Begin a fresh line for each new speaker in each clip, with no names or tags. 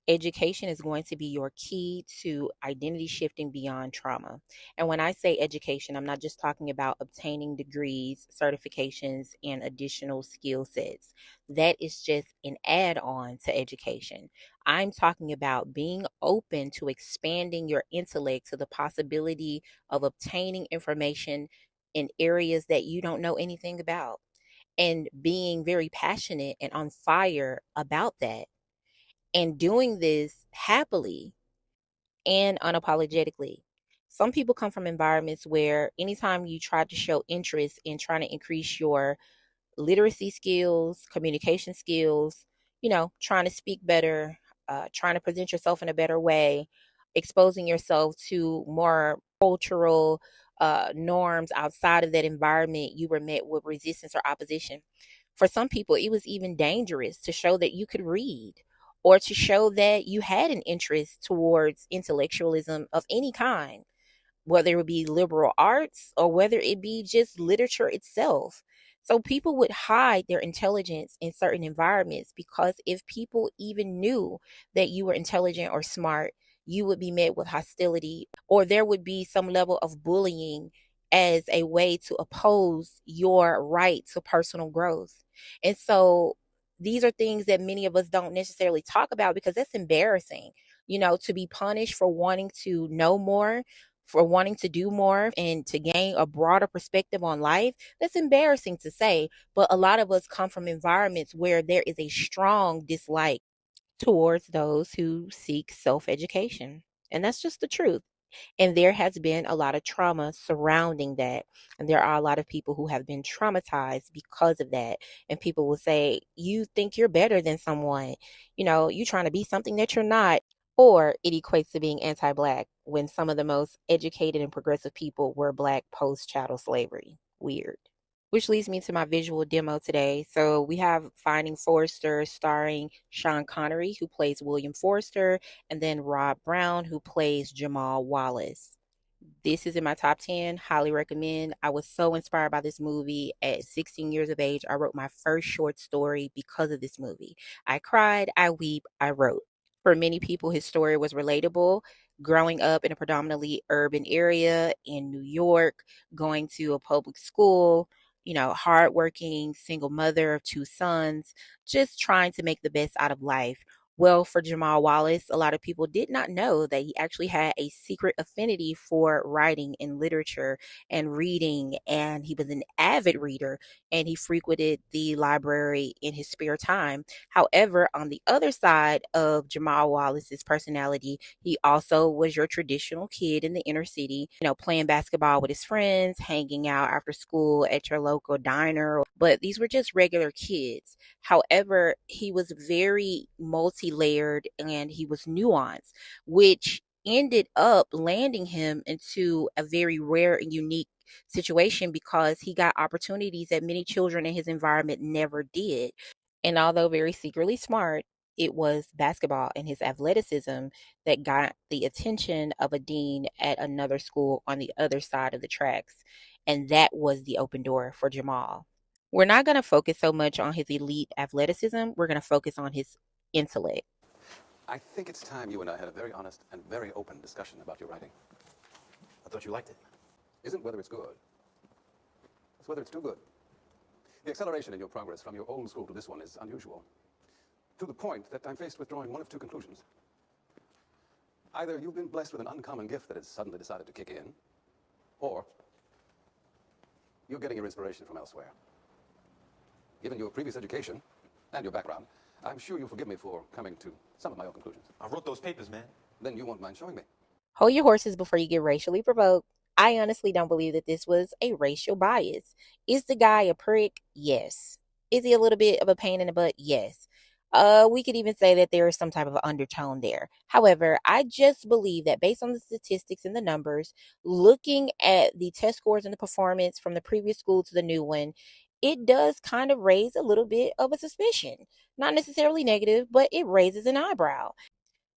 education is going to be your key to identity shifting beyond trauma. And when I say education, I'm not just talking about obtaining degrees, certifications, and additional skill sets. That is just an add on to education. I'm talking about being open to expanding your intellect to the possibility of obtaining information in areas that you don't know anything about, and being very passionate and on fire about that, and doing this happily and unapologetically. Some people come from environments where anytime you try to show interest in trying to increase your literacy skills, communication skills, trying to speak better, trying to present yourself in a better way, exposing yourself to more cultural norms outside of that environment, you were met with resistance or opposition. For some people, it was even dangerous to show that you could read or to show that you had an interest towards intellectualism of any kind, whether it would be liberal arts or whether it be just literature itself. So people would hide their intelligence in certain environments because if people even knew that you were intelligent or smart, you would be met with hostility, or there would be some level of bullying as a way to oppose your right to personal growth. And so these are things that many of us don't necessarily talk about because that's embarrassing, to be punished for wanting to know more, for wanting to do more and to gain a broader perspective on life. That's embarrassing to say, but a lot of us come from environments where there is a strong dislike towards those who seek self education. And that's just the truth. And there has been a lot of trauma surrounding that. And there are a lot of people who have been traumatized because of that. And people will say, you think you're better than someone, you trying to be something that you're not. Or it equates to being anti Black when some of the most educated and progressive people were Black post chattel slavery. Weird. Which leads me to my visual demo today. So we have Finding Forrester starring Sean Connery, who plays William Forrester, and then Rob Brown, who plays Jamal Wallace. This is in my top 10. Highly recommend. I was so inspired by this movie. At 16 years of age, I wrote my first short story because of this movie. I cried, I weep, I wrote. For many people, his story was relatable. Growing up in a predominantly urban area in New York, going to a public school, hardworking, single mother of two sons, just trying to make the best out of life. Well, for Jamal Wallace, a lot of people did not know that he actually had a secret affinity for writing and literature and reading, and he was an avid reader and he frequented the library in his spare time. However, on the other side of Jamal Wallace's personality, he also was your traditional kid in the inner city, playing basketball with his friends, hanging out after school at your local diner. But these were just regular kids. However, he was very multi layered and he was nuanced, which ended up landing him into a very rare and unique situation because he got opportunities that many children in his environment never did. And although very secretly smart, it was basketball and his athleticism that got the attention of a dean at another school on the other side of the tracks. And that was the open door for Jamal. We're not going to focus so much on his elite athleticism. We're going to focus on his intellect.
I think it's time you and I had a very honest and very open discussion about your writing.
I thought you liked it.
Isn't whether it's good, it's whether it's too good. The acceleration in your progress from your old school to this one is unusual, to the point that I'm faced with drawing one of two conclusions. Either you've been blessed with an uncommon gift that has suddenly decided to kick in, or you're getting your inspiration from elsewhere. Given your previous education and your background, I'm sure you'll forgive me for coming to some of my own conclusions.
I wrote those papers, man.
Then you won't mind showing me.
Hold your horses before you get racially provoked. I honestly don't believe that this was a racial bias. Is the guy a prick? Yes. Is he a little bit of a pain in the butt? Yes. We could even say that there is some type of undertone there. However, I just believe that based on the statistics and the numbers, looking at the test scores and the performance from the previous school to the new one, it does kind of raise a little bit of a suspicion. Not necessarily negative, but it raises an eyebrow.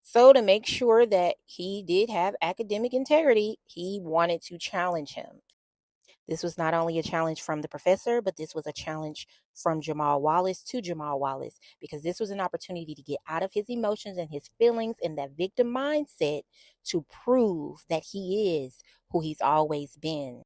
So to make sure that he did have academic integrity, he wanted to challenge him. This was not only a challenge from the professor, but this was a challenge from Jamal Wallace to Jamal Wallace, because this was an opportunity to get out of his emotions and his feelings and that victim mindset to prove that he is who he's always been.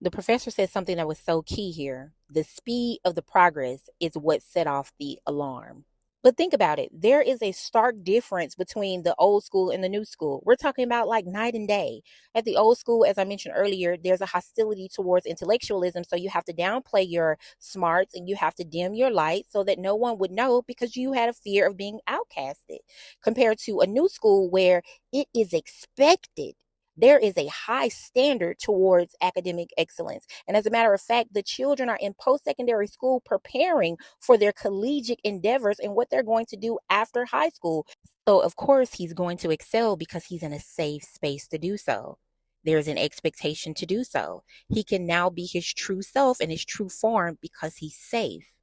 The professor said something that was so key here. The speed of the progress is what set off the alarm. But think about it. There is a stark difference between the old school and the new school. We're talking about like night and day. At the old school, as I mentioned earlier, there's a hostility towards intellectualism. So you have to downplay your smarts and you have to dim your light so that no one would know, because you had a fear of being outcasted. Compared to a new school where it is expected, there is a high standard towards academic excellence. And as a matter of fact, the children are in post-secondary school preparing for their collegiate endeavors and what they're going to do after high school. So, of course, he's going to excel because he's in a safe space to do so. There's an expectation to do so. He can now be his true self and his true form because he's safe.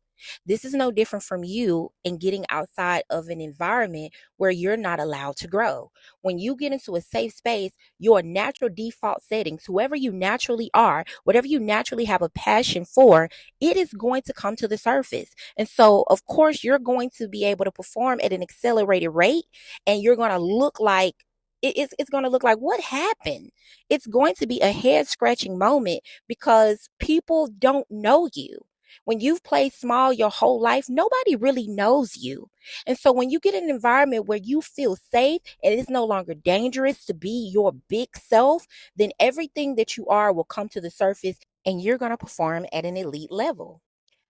This is no different from you in getting outside of an environment where you're not allowed to grow. When you get into a safe space, your natural default settings, whoever you naturally are, whatever you naturally have a passion for, it is going to come to the surface. And so, of course, you're going to be able to perform at an accelerated rate, and you're going to look like it's going to look like, what happened? It's going to be a head scratching moment because people don't know you. When you've played small your whole life, nobody really knows you. And so when you get in an environment where you feel safe and it's no longer dangerous to be your big self, then everything that you are will come to the surface and you're going to perform at an elite level.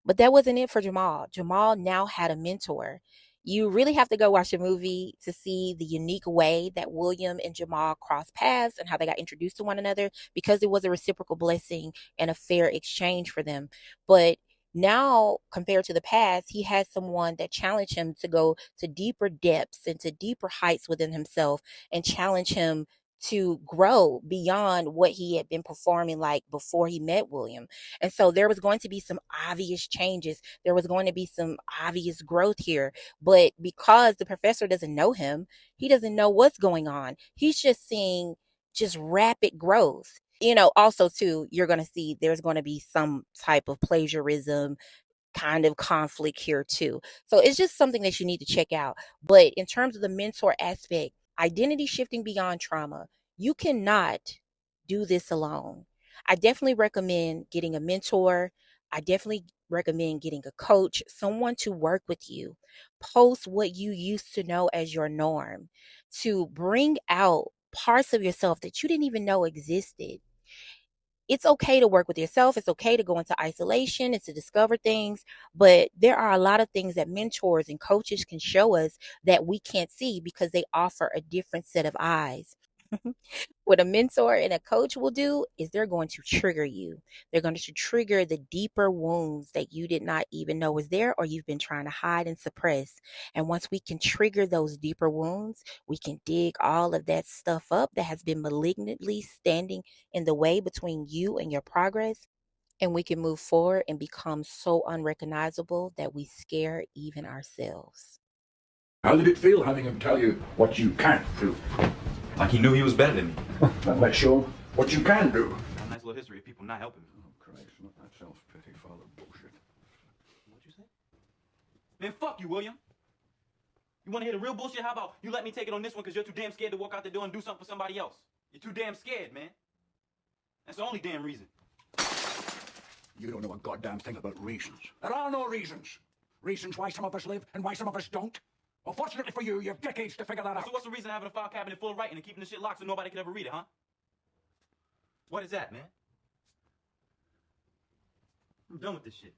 But that wasn't it for Jamal. Jamal now had a mentor. You really have to go watch the movie to see the unique way that William and Jamal crossed paths and how they got introduced to one another, because it was a reciprocal blessing and a fair exchange for them. But now, compared to the past, he has someone that challenged him to go to deeper depths and to deeper heights within himself and challenge him to grow beyond what he had been performing like before he met William. And so there was going to be some obvious changes. There was going to be some obvious growth here. But because the professor doesn't know him, he doesn't know what's going on. He's just seeing just rapid growth. Also too, you're going to see there's going to be some type of plagiarism kind of conflict here too. So it's just something that you need to check out. But in terms of the mentor aspect, identity shifting beyond trauma, you cannot do this alone. I definitely recommend getting a mentor. I definitely recommend getting a coach, someone to work with you. Post what you used to know as your norm, to bring out parts of yourself that you didn't even know existed. It's okay to work with yourself. It's okay to go into isolation and to discover things. But there are a lot of things that mentors and coaches can show us that we can't see because they offer a different set of eyes. What a mentor and a coach will do is they're going to trigger you. They're going to trigger the deeper wounds that you did not even know was there or you've been trying to hide and suppress. And once we can trigger those deeper wounds, we can dig all of that stuff up that has been malignantly standing in the way between you and your progress. And we can move forward and become so unrecognizable that we scare even ourselves.
How did it feel having him tell you what you can't do?
Like he knew he was better than me.
That might show him what you can do.
A nice little history of people not helping me.
Oh, Christ, not that self-pity, father bullshit.
What'd you say? Man, fuck you, William. You want to hear the real bullshit? How about you let me take it on this one because you're too damn scared to walk out the door and do something for somebody else? You're too damn scared, man. That's the only damn reason.
You don't know a goddamn thing about reasons. There are no reasons. Reasons why some of us live and why some of us don't. Well, fortunately for you, you have decades to figure that out.
So what's the reason of having a file cabinet full of writing and keeping the shit locked so nobody could ever read it, huh? What is that, man? I'm done with this shit.